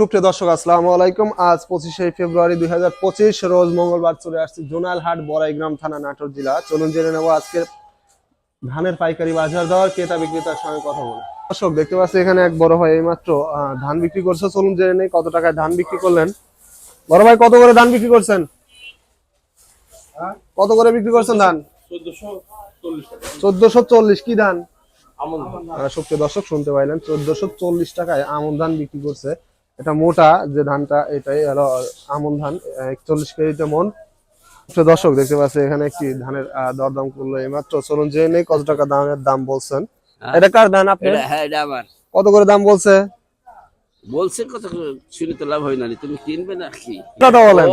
সুপ্রিয় দর্শক আসসালামু আলাইকুম। আজ 25শে ফেব্রুয়ারি 2025 রোজ মঙ্গলবার চলে আসছে জোনালহাট বড়াইগ্রাম থানা নাটোর জেলা। চলুন জেনে নেব আজকের ধানের পাইকারি বাজার দর, ক্রেতা বিক্রেতার সঙ্গে কথা বলে। দর্শক দেখতে পাচ্ছি এখানে এক বড় ভাই এইমাত্র ধান বিক্রি করছে। চলুন জেনে নেই কত টাকায় ধান বিক্রি করলেন। বড় ভাই কত করে ধান বিক্রি করছেন? কত করে বিক্রি করছেন ধান? 1440। কি ধান? সুপ্রিয় দর্শক শুনতে পাইলেন 1440 টাকায় আমন ধান বিক্রি করছে। এটা মোটা যে ধানটা এটাই হলো আমন ধান, 41 কেজিতে মন। দর্শক দেখতে পাচ্ছি এখানে একটি ধানের দরদাম করলো এইমাত্র। চলুন জেনে নেই কত টাকা ধানের দাম বলছেন। এটা কার ধান আপনার? হ্যাঁ, এটা আমার। কত করে দাম বলছে? বলছে কত শুনে তো লাভ হয় না, তুমি কিনবে না কি কত বলেন?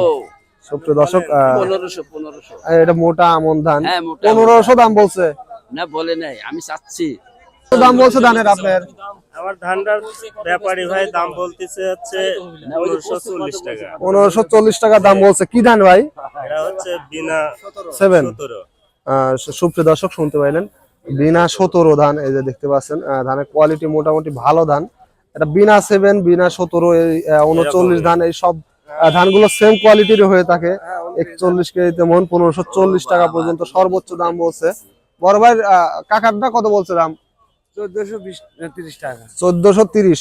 সুপ্রিয় দর্শক 1500 এটা মোটা আমন ধান, হ্যাঁ, মোটা 1500 দাম বলছে। না বলে নাই, আমি চাচ্ছি কত দাম বলছে ধানের আপনার? আমার ধানটার ব্যাপারী ভাই দাম বলতেছে হচ্ছে 1540 টাকা। 1540 টাকা দাম বলছে। কি ধান ভাই? এটা হচ্ছে বিনা 7। 17। সুপ্রিয় দর্শক শুনতে পাইলেন বিনা 17 ধান। এই যে দেখতে পাচ্ছেন ধানের কোয়ালিটি মোটামুটি ভালো ধান। এটা বিনা 7, বিনা 17, এই 39 ধান, এই সব ধানগুলো সেম কোয়ালিটির হয়ে থাকে। 41 কেজিতে মন, 1540 টাকা পর্যন্ত সর্বোচ্চ দাম বলছে। বড় ভাই কাকারটা কত বলছে দাম? 1420-30 টাকা। 1430।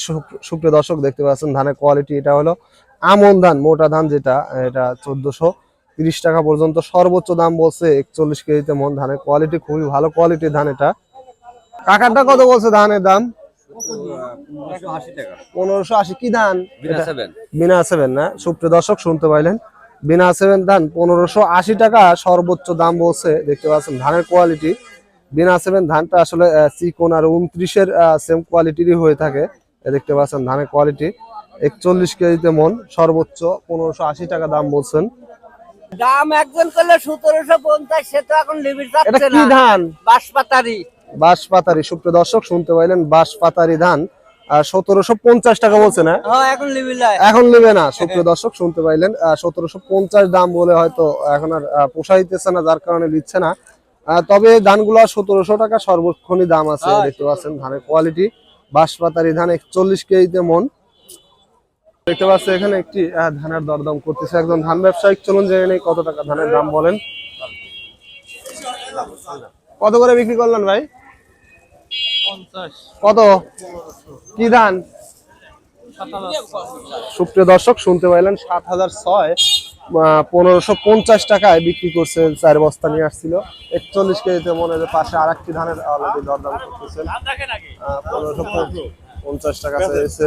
সুপ্রিয় দর্শক দেখতে পাচ্ছেন ধানের কোয়ালিটি এটা হলো আমন ধান, মোটা ধান যেটা, এটা 1430 টাকা পর্যন্ত সর্বোচ্চ দাম বলছে। 41 কেজিতে মন, ধানের কোয়ালিটি খুবই ভালো কোয়ালিটির ধান এটা। কাকারটা কত বলছে ধানের দাম? 1580 টাকা। 1580। কি ধান? বিনা 7। বিনা 7 না? সুপ্রিয় দর্শক শুনতে পাইলেন বিনা 7 ধান 1580 টাকা সর্বোচ্চ দাম বলছে। দেখতে পাচ্ছেন ধানের কোয়ালিটি বিনা 7 ধানটা আসলে চিকন আর 29-এর সেম কোয়ালিটিরই হয়ে থাকে। দেখতে পাচ্ছেন ধানের কোয়ালিটি 41 কেজিতে মন, সর্বোচ্চ 1580 টাকা দাম বলছেন। দাম একজন করলে 1750, সে তো এখন লিমিট এটা যাচ্ছে কি না। ধান? বাঁশপাতারি। বাঁশপাতারি। সুপ্রিয় দর্শক শুনতে পাইলেন বাঁশপাতারি ধান 1750 টাকা বলছে না? হ্যাঁ, এখন লিমিট নাই। এখন নেবে না। সুপ্রিয় দর্শক শুনতে পাইলেন 1750 দাম বলে হয়তো এখন আর পোষাইতেছে না, যার কারণে দিচ্ছে না। তবে ধানগুলো 1700 টাকা সর্বক্ষণই দাম আছে। দেখতে পাচ্ছেন ধানের কোয়ালিটি বাঁশপাতারি ধান 41 কেজিতে মন। দেখতে পাচ্ছি এখানে একটি ধানের দরদাম করতেছে একজন ধান ব্যবসায়িক। চলুন জেনে নেই কত টাকা ধানের দাম বলেন। কত করে বিক্রি করলেন ভাই? 50। কত? কি ধান? সুপ্রিয় দর্শক শুনতে পাইলেন 7006, 1550 টাকায় বিক্রি করছে। 4 বস্তা নিয়ে আসছিল 41 কেজিতে মনে হয়। পাশে আর একটি ধানের অলরেডি দরদাম করতেছেন 1550 টাকা চেয়েছে।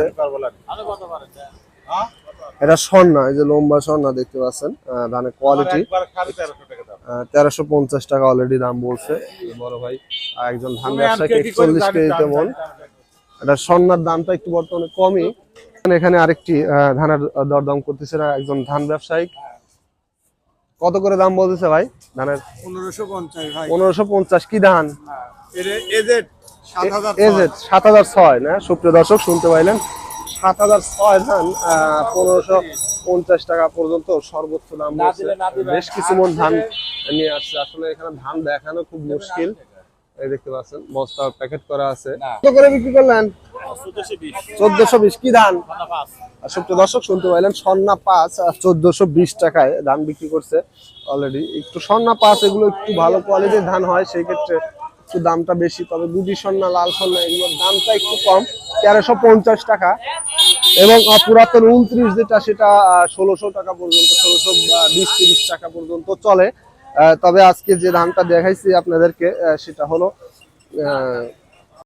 এটা স্বর্ণা, এই যে লম্বা স্বর্ণা দেখতে পাচ্ছেন ধানের কোয়ালিটি 1350 টাকা অলরেডি দাম বলছে বড় ভাই। আর একজন ধান ব্যবসায়ী 41 কেজিতে মন। এটা স্বর্ণার দামটা একটু বর্তমানে কমই। এখানে আরেকটি ধানের দরদাম করতেছে একজন ধান ব্যবসায়িক। কত করে দাম বলতেছে ভাই ধানের? 1550 ভাই। 1550। কি ধান? এজেড এজেড 7006 না? সুপ্রিয় দর্শক শুনতে পাইলেন 7006 ধান 1550 টাকা পর্যন্ত সর্বোচ্চ দাম বলছে। বেশ কিছু মন ধান নিয়ে আসছে। আসলে এখানে ধান দেখানো খুব মুশকিল। এই দেখতে পাচ্ছেন বস্তা প্যাকেট করা আছে। কত করে বিক্রি করলেন? 1420। কি ধান? সুপ্রিয় দর্শক শুনতে পাইলেন স্বর্ণা 5 1420 টাকায় ধান বিক্রি করছে অলরেডি। একটু স্বর্ণা 5 এগুলো একটু ভালো কোয়ালিটির ধান হয়, সেই ক্ষেত্রে একটু দামটা বেশি। তবে গুটি স্বর্ণা, লাল স্বর্ণা এগুলোর দামটা একটু কম, 1350 টাকা। এবং পুরাতন 29 যেটা, সেটা 1600 টাকা পর্যন্ত, 1620-30 টাকা পর্যন্ত চলে। তবে আজকে যে ধানটা দেখাইছি আপনাদেরকে সেটা হলো